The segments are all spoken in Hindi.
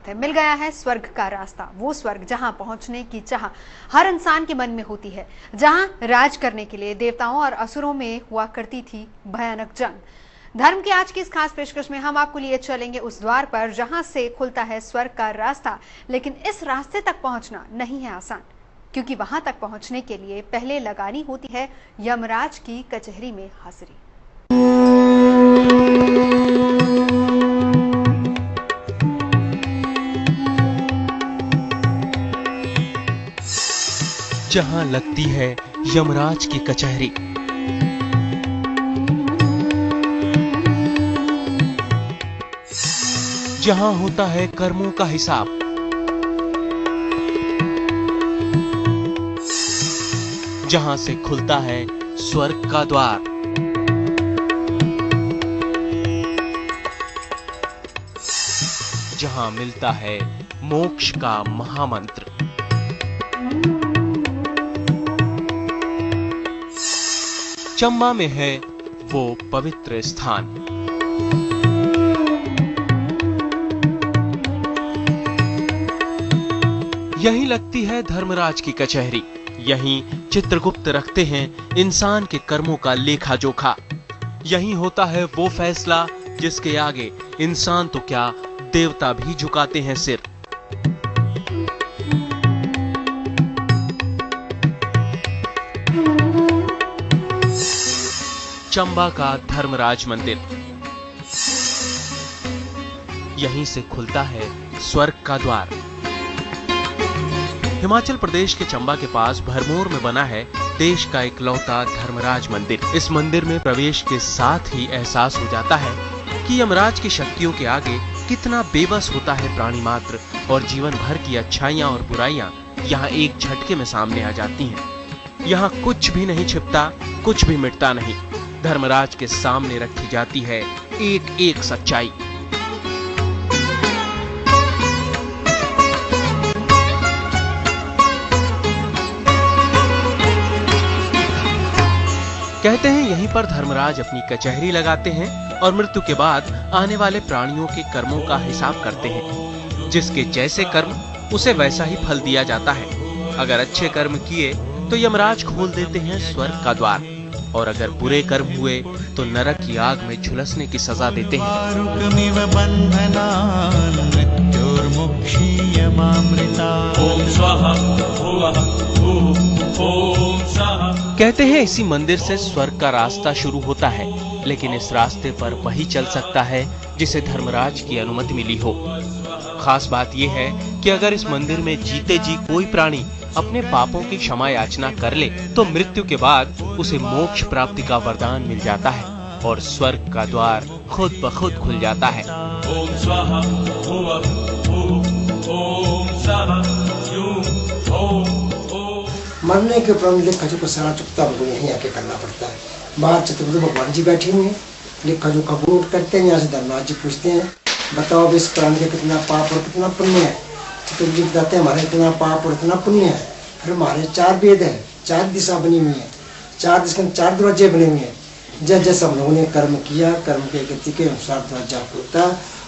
मिल गया है स्वर्ग का रास्ता, वो स्वर्ग जहां पहुंचने की चाह हर इंसान के मन में होती है, जहां राज करने के लिए देवताओं और असुरों में हुआ करती थी भयानक जंग। धर्म की आज की इस खास पेशकश में हम आपको लिए चलेंगे उस द्वार पर जहां से खुलता है स्वर्ग का रास्ता। लेकिन इस रास्ते तक पहुंचना नहीं है आसान, क्योंकि वहां तक पहुंचने के लिए पहले लगानी होती है यमराज की कचहरी में हाजिरी। जहां लगती है यमराज की कचहरी, जहां होता है कर्मों का हिसाब, जहां से खुलता है स्वर्ग का द्वार, जहां मिलता है मोक्ष का महामंत्र। चंबा में है वो पवित्र स्थान। यहीं लगती है धर्मराज की कचहरी। यहीं चित्रगुप्त रखते हैं इंसान के कर्मों का लेखा जोखा। यहीं होता है वो फैसला जिसके आगे इंसान तो क्या, देवता भी झुकाते हैं सिर। चंबा का धर्मराज मंदिर, यहीं से खुलता है स्वर्ग का द्वार। हिमाचल प्रदेश के चंबा के पास भरमौर में बना है देश का इकलौता धर्मराज मंदिर। इस मंदिर में प्रवेश के साथ ही एहसास हो जाता है कि यमराज की शक्तियों के आगे कितना बेबस होता है प्राणी मात्र, और जीवन भर की अच्छाइयां और बुराइयां यहाँ एक झटके में सामने आ जाती हैं। यहाँ कुछ भी नहीं छिपता, कुछ भी मिटता नहीं। धर्मराज के सामने रखी जाती है एक एक सच्चाई। कहते हैं यहीं पर धर्मराज अपनी कचहरी लगाते हैं और मृत्यु के बाद आने वाले प्राणियों के कर्मों का हिसाब करते हैं। जिसके जैसे कर्म उसे वैसा ही फल दिया जाता है। अगर अच्छे कर्म किए तो यमराज खोल देते हैं स्वर्ग का द्वार, और अगर बुरे कर्म हुए तो नरक की आग में झुलसने की सजा देते हैं। कहते हैं इसी मंदिर से स्वर्ग का रास्ता शुरू होता है, लेकिन इस रास्ते पर वही चल सकता है जिसे धर्मराज की अनुमति मिली हो। खास बात यह है कि अगर इस मंदिर में जीते जी कोई प्राणी अपने पापों की क्षमा याचना कर ले तो मृत्यु के बाद उसे मोक्ष प्राप्ति का वरदान मिल जाता है और स्वर्ग का द्वार खुद ब खुद खुल जाता है। ओम स्वाहा ओम स्वाहा मरने के उपरांत लेखा जो सारा चुकता हमको यहीं आके करना पड़ता है। बाहर चतुर्वेद भगवान जी बैठे हुए हैं, लेखा जो कबूल करते हैं। यहाँ से धर्मराज जी पूछते हैं, बताओ इस प्राणी का कितना पाप और कितना पुण्य है। चतुर्वेद बताते हैं हमारे इतना पाप और इतना पुण्य है। फिर हमारे 4 वेद है, 4 दिशा बनी हुई है, 4 दिशा 4 दरवाजे बने हुए हैं। जैसे हम लोगों ने कर्म किया, कर्म के गति के अनुसार दरवाजा खुलता,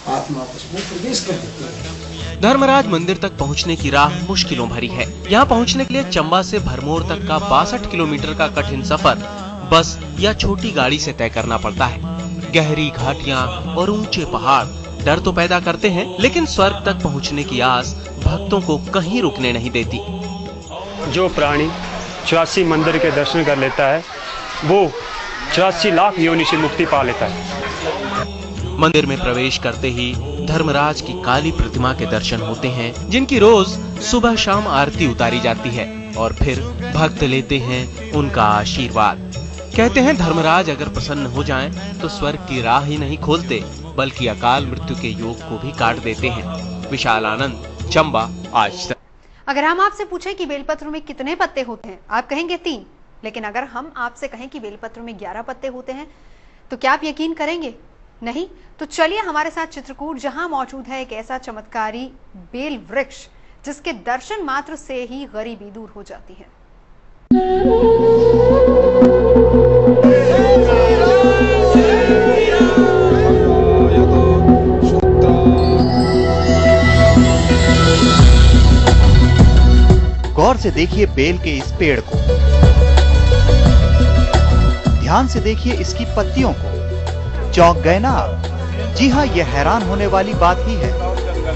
आत्मा उसमें प्रवेश कर देती है। धर्मराज मंदिर तक पहुंचने की राह मुश्किलों भरी है। यहाँ पहुंचने के लिए चंबा से भरमौर तक का 62 किलोमीटर का कठिन सफर बस या छोटी गाड़ी से तय करना पड़ता है। गहरी घाटियां और ऊंचे पहाड़ डर तो पैदा करते हैं, लेकिन स्वर्ग तक पहुंचने की आस भक्तों को कहीं रुकने नहीं देती। जो प्राणी 84 मंदिर के दर्शन कर लेता है वो 84 लाख योनि से मुक्ति पा लेता है। मंदिर में प्रवेश करते ही धर्मराज की काली प्रतिमा के दर्शन होते हैं, जिनकी रोज सुबह शाम आरती उतारी जाती है और फिर भक्त लेते हैं उनका आशीर्वाद। कहते हैं धर्मराज अगर प्रसन्न हो जाएं तो स्वर्ग की राह ही नहीं खोलते, बल्कि अकाल मृत्यु के योग को भी काट देते हैं। विशाल आनंद, चंबा, आज तक। अगर हम आपसे पूछें कि बेलपत्र में कितने पत्ते होते हैं, आप कहेंगे 3। लेकिन अगर हम आपसे कहें कि बेलपत्र में 11 पत्ते होते हैं, तो क्या आप यकीन करेंगे? नहीं? तो चलिए हमारे साथ चित्रकूट, जहां मौजूद है एक ऐसा चमत्कारी बेल वृक्ष जिसके दर्शन मात्र से ही गरीबी दूर हो जाती है। गौर से देखिए बेल के इस पेड़ को, ध्यान से देखिए इसकी पत्तियों को। चौंक गए ना आप? जी हाँ, यह हैरान होने वाली बात ही है,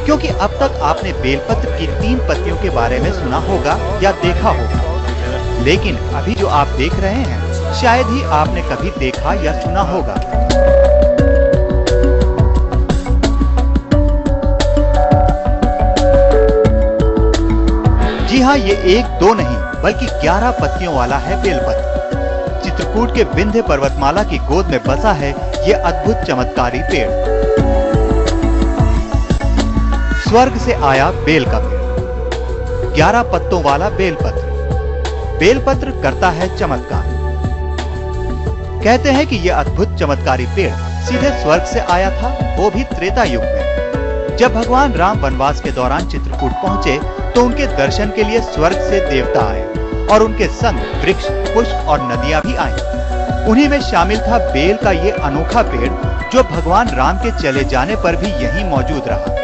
क्योंकि अब तक आपने बेलपत्र की 3 पत्तियों के बारे में सुना होगा या देखा होगा, लेकिन अभी जो आप देख रहे हैं शायद ही आपने कभी देखा या सुना होगा। जी हाँ, ये 1-2 नहीं बल्कि 11 पत्तियों वाला है बेलपत्र। चित्रकूट के विंध्य पर्वतमाला की गोद में बसा है ये अद्भुत चमत्कारी पेड़। स्वर्ग से आया बेल का पेड़, 11 पत्तों वाला बेलपत्र। बेलपत्र करता है चमत्कार। कहते हैं कि यह अद्भुत चमत्कारी पेड़ सीधे स्वर्ग से आया था, वो भी त्रेता युग में। जब भगवान राम वनवास के दौरान चित्रकूट पहुंचे तो उनके दर्शन के लिए स्वर्ग से देवता आए और उनके संग वृक्ष, पुष्प और नदियां भी आई। उन्हीं में शामिल था बेल का ये अनोखा पेड़, जो भगवान राम के चले जाने पर भी यहीं मौजूद रहा,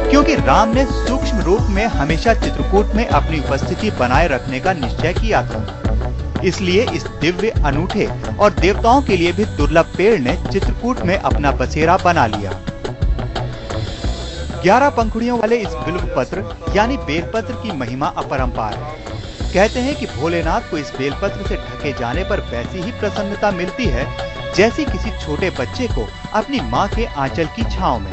क्योंकि राम ने सूक्ष्म रूप में हमेशा चित्रकूट में अपनी उपस्थिति बनाए रखने का निश्चय किया था। इसलिए इस दिव्य, अनूठे और देवताओं के लिए भी दुर्लभ पेड़ ने चित्रकूट में अपना बसेरा बना लिया। 11 पंखुड़ियों वाले इस बिल्व पत्र यानी बेलपत्र की महिमा अपरंपार है। कहते हैं कि भोलेनाथ को इस बेलपत्र से ढके जाने पर वैसी ही प्रसन्नता मिलती है जैसी किसी छोटे बच्चे को अपनी माँ के आंचल की छांव में।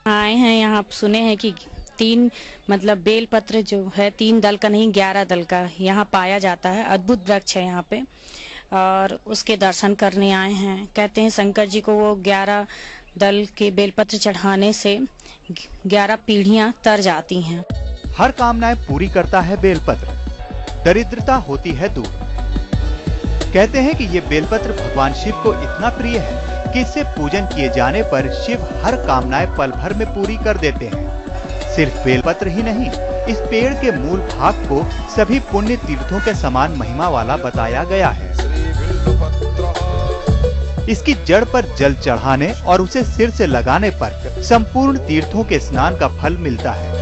आए हैं यहाँ, सुने हैं कि 3 मतलब बेलपत्र जो है 3 दल का नहीं 11 दल का यहाँ पाया जाता है। अद्भुत वृक्ष है यहाँ पे और उसके दर्शन करने आए हैं। कहते हैं शंकर जी को वो 11 दल के बेलपत्र चढ़ाने से 11 पीढ़ियां तर जाती हैं। हर कामनाएं पूरी करता है बेलपत्र, दरिद्रता होती है दूर। कहते हैं कि ये बेलपत्र भगवान शिव को इतना प्रिय है कि इससे पूजन किए जाने पर शिव हर कामनाएं पल भर में पूरी कर देते हैं। सिर्फ बेलपत्र ही नहीं, इस पेड़ के मूल भाग को सभी पुण्य तीर्थों के समान महिमा वाला बताया गया है। इसकी जड़ पर जल चढ़ाने और उसे सिर से लगाने पर संपूर्ण तीर्थों के स्नान का फल मिलता है।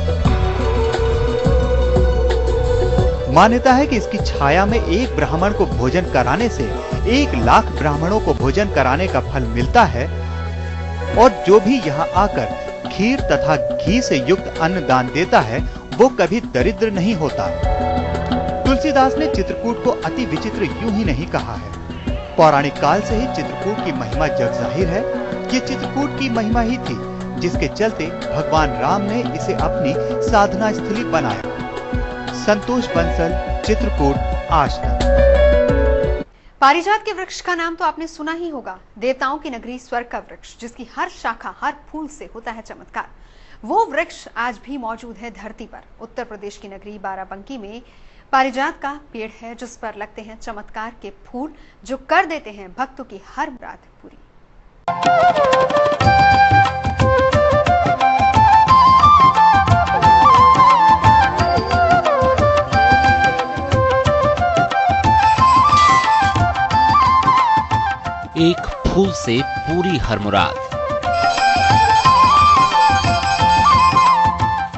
मान्यता है कि इसकी छाया में एक ब्राह्मण को भोजन कराने से 1 लाख ब्राह्मणों को भोजन कराने का फल मिलता है और जो भी यहाँ आकर खीर तथा घी से युक्त अन्न दान देता है वो कभी दरिद्र नहीं होता। तुलसीदास ने चित्रकूट को अति विचित्र यूं ही नहीं कहा है। पौराणिक काल से ही चित्रकूट की महिमा जग जाहिर है। ये चित्रकूट की महिमा ही थी जिसके चलते भगवान राम ने इसे अपनी साधना स्थली बनाया। संतोष बंसल, चित्रकूट, आज तक। पारिजात के वृक्ष का नाम तो आपने सुना ही होगा। देवताओं की नगरी स्वर्ग का वृक्ष, जिसकी हर शाखा, हर फूल से होता है चमत्कार। वो वृक्ष आज भी मौजूद है धरती पर। उत्तर प्रदेश की नगरी बाराबंकी में पारिजात का पेड़ है, जिस पर लगते हैं चमत्कार के फूल, जो कर देते हैं भक्तों की हर मुराद पूरी। एक फूल से पूरी हर मुराद,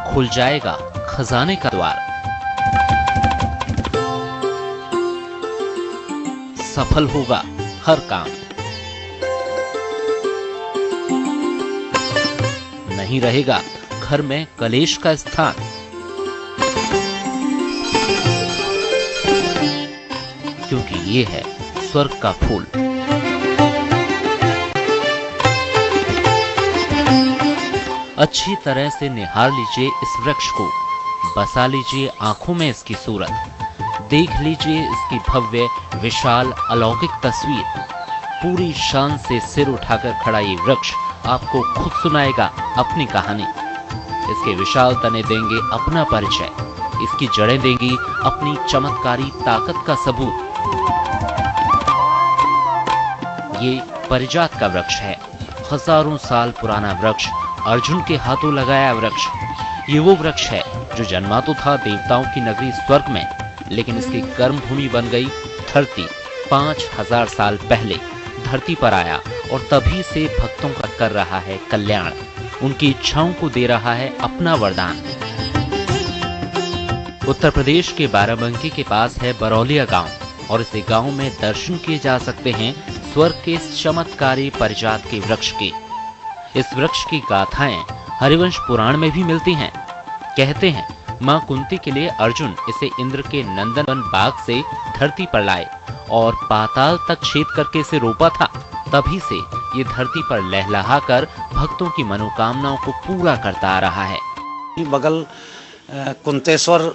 खुल जाएगा खजाने का द्वार, सफल होगा हर काम, नहीं रहेगा घर में कलेश का स्थान। क्योंकि ये है स्वर्ग का फूल। अच्छी तरह से निहार लीजिए इस वृक्ष को, बसा लीजिए आंखों में इसकी सूरत, देख लीजिए इसकी भव्य विशाल अलौकिक तस्वीर। पूरी शान से सिर उठाकर खड़ा ये वृक्ष आपको खुद सुनाएगा अपनी कहानी। इसके विशाल तने देंगे अपना परिचय, इसकी जड़ें देंगी अपनी चमत्कारी ताकत का सबूत। ये पारिजात का वृक्ष है, हजारों साल पुराना वृक्ष, अर्जुन के हाथों लगाया वृक्ष। ये वो वृक्ष है जो जन्मा तो था देवताओं की नगरी स्वर्ग में, लेकिन इसकी कर्म भूमि बन गई धरती। 5000 साल पहले धरती पर आया और तभी से भक्तों का कर रहा है कल्याण, उनकी इच्छाओं को दे रहा है अपना वरदान। उत्तर प्रदेश के बाराबंकी के पास है बरौलिया गांव और इस गांव में दर्शन किए जा सकते हैं स्वर्ग के चमत्कारी परिजात के वृक्ष के। इस वृक्ष की गाथाएं हरिवंश पुराण में भी मिलती हैं। कहते हैं मां कुंती के लिए अर्जुन इसे इंद्र के नंदनवन बाग से धरती पर लाए और पाताल तक छेद करके इसे रोपा था। तभी से ये धरती पर लहलहाकर भक्तों की मनोकामनाओं को पूरा करता आ रहा है। बगल कुंतेश्वर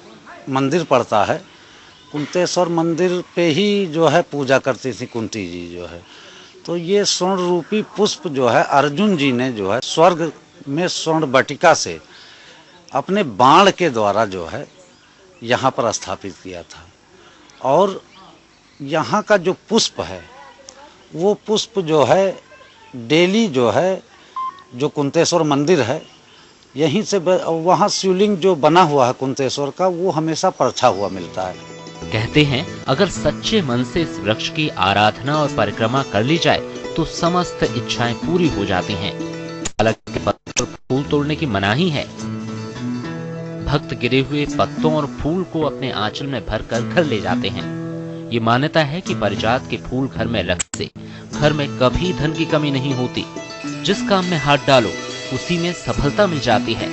मंदिर पड़ता है। कुंतेश्वर मंदिर पे ही जो है पूजा करती थी कुंती जी जो है। तो ये स्वर्ण रूपी पुष्प जो है अर्जुन जी ने जो है स्वर्ग में स्वर्ण वाटिका से अपने बाण के द्वारा जो है यहाँ पर स्थापित किया था। और यहाँ का जो पुष्प है वो पुष्प जो है डेली जो है जो कुंतेश्वर मंदिर है यहीं से वहाँ शिवलिंग जो बना हुआ है कुंतेश्वर का वो हमेशा परछा हुआ मिलता है। कहते हैं अगर सच्चे मन से इस वृक्ष की आराधना और परिक्रमा कर ली जाए तो समस्त इच्छाएं पूरी हो जाती हैं। हालांकि पत्थर फूल तोड़ने की मनाही है। भक्त गिरे हुए पत्तों और फूल को अपने आंचल में भरकर घर ले जाते हैं। ये मान्यता है कि पारिजात के फूल घर में रखने से घर में कभी धन की कमी नहीं होती। जिस काम में हाथ डालो उसी में सफलता मिल जाती है।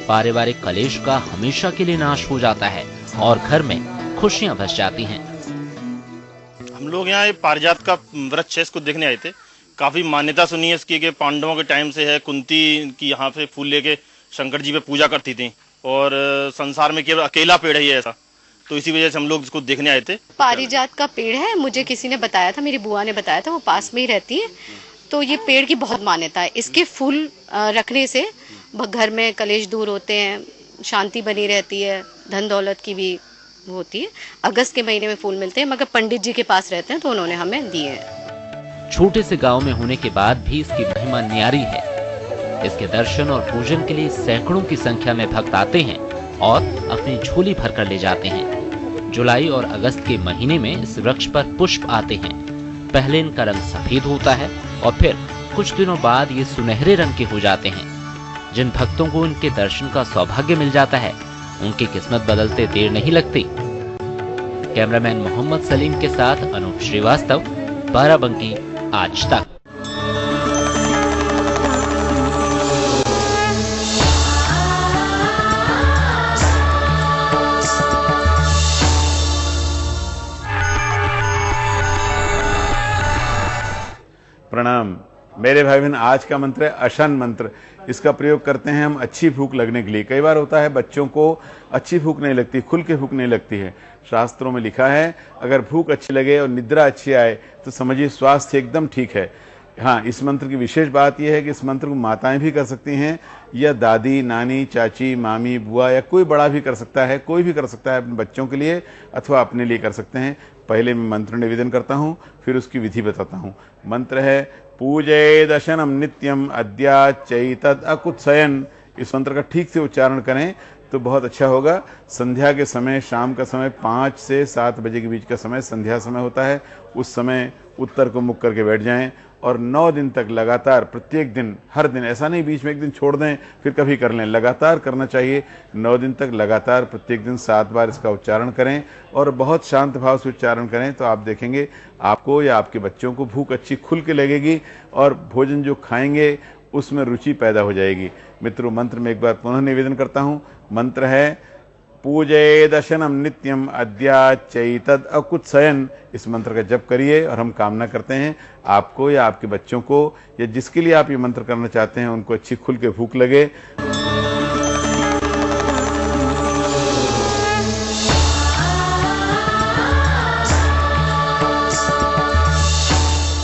पारिवारिक कलेश का हमेशा के लिए नाश हो जाता है और घर में खुशियां बस जाती हैं। हम लोग यहाँ पारिजात का वृक्ष है, इसको देखने आए थे। काफी मान्यता सुनी है इसकी कि पांडवों के टाइम से है। कुंती की यहाँ पे फूल लेके शंकर जी पे पूजा करती थी और संसार में केवल अकेला पेड़ है ये ऐसा, तो इसी वजह से हम लोग इसको देखने आए थे। पारिजात का पेड़ है, मुझे किसी ने बताया था, मेरी बुआ ने बताया था, वो पास में ही रहती है। तो ये पेड़ की बहुत मान्यता है। इसके फूल रखने से घर में कलेश दूर होते हैं, शांति बनी रहती है, धन दौलत की भी होती है। अगस्त के महीने में फूल मिलते हैं, मगर पंडित जी के पास रहते हैं तो उन्होंने हमें दिए हैं। छोटे से गांव में होने के बाद भी इसकी महिमा न्यारी है। इसके दर्शन और पूजन के लिए सैकड़ों की संख्या में भक्त आते हैं और अपनी झोली भर कर ले जाते हैं। जुलाई और अगस्त के महीने में इस वृक्ष पर पुष्प आते हैं। पहले इनका रंग सफेद होता है और फिर कुछ दिनों बाद ये सुनहरे रंग के हो जाते हैं। जिन भक्तों को इनके दर्शन का सौभाग्य मिल जाता है उनकी किस्मत बदलते देर नहीं लगती। कैमरामैन मोहम्मद सलीम के साथ अनूप श्रीवास्तव, बाराबंकी, आज तक। प्रणाम मेरे भाई बहन। आज का मंत्र है अशन मंत्र। इसका प्रयोग करते हैं हम अच्छी भूख लगने के लिए। कई बार होता है बच्चों को अच्छी भूख नहीं लगती, खुल के भूख नहीं लगती है। शास्त्रों में लिखा है अगर भूख अच्छी लगे और निद्रा अच्छी आए तो समझिए स्वास्थ्य एकदम ठीक है। हाँ, इस मंत्र की विशेष बात यह है कि इस मंत्र को माताएं भी कर सकती हैं या दादी, नानी, चाची, मामी, बुआ या कोई बड़ा भी कर सकता है। कोई भी कर सकता है अपने बच्चों के लिए अथवा अपने लिए कर सकते हैं। पहले मैं मंत्र निवेदन करता हूँ, फिर उसकी विधि बताता हूँ। मंत्र है पूजे दशनम नित्यम अद्या चैतद अकुत्सयन। इस मंत्र का ठीक से उच्चारण करें तो बहुत अच्छा होगा। संध्या के समय, शाम का समय 5 से 7 बजे के बीच का समय संध्या समय होता है। उस समय उत्तर को मुख करके बैठ जाएं और 9 दिन तक लगातार, प्रत्येक दिन, हर दिन, ऐसा नहीं बीच में एक दिन छोड़ दें फिर कभी कर लें, लगातार करना चाहिए। 9 दिन तक लगातार प्रत्येक दिन 7 बार इसका उच्चारण करें और बहुत शांत भाव से उच्चारण करें तो आप देखेंगे आपको या आपके बच्चों को भूख अच्छी खुल के लगेगी और भोजन जो खाएंगे उसमें रुचि पैदा हो जाएगी। मित्रों, मंत्र में एक बार पुनः निवेदन करता हूँ। मंत्र है पूजे दशनम नित्यम अद्या चैतद अकुत्सयन। इस मंत्र का जप करिए और हम कामना करते हैं आपको या आपके बच्चों को या जिसके लिए आप ये मंत्र करना चाहते हैं उनको अच्छी खुल के भूख लगे।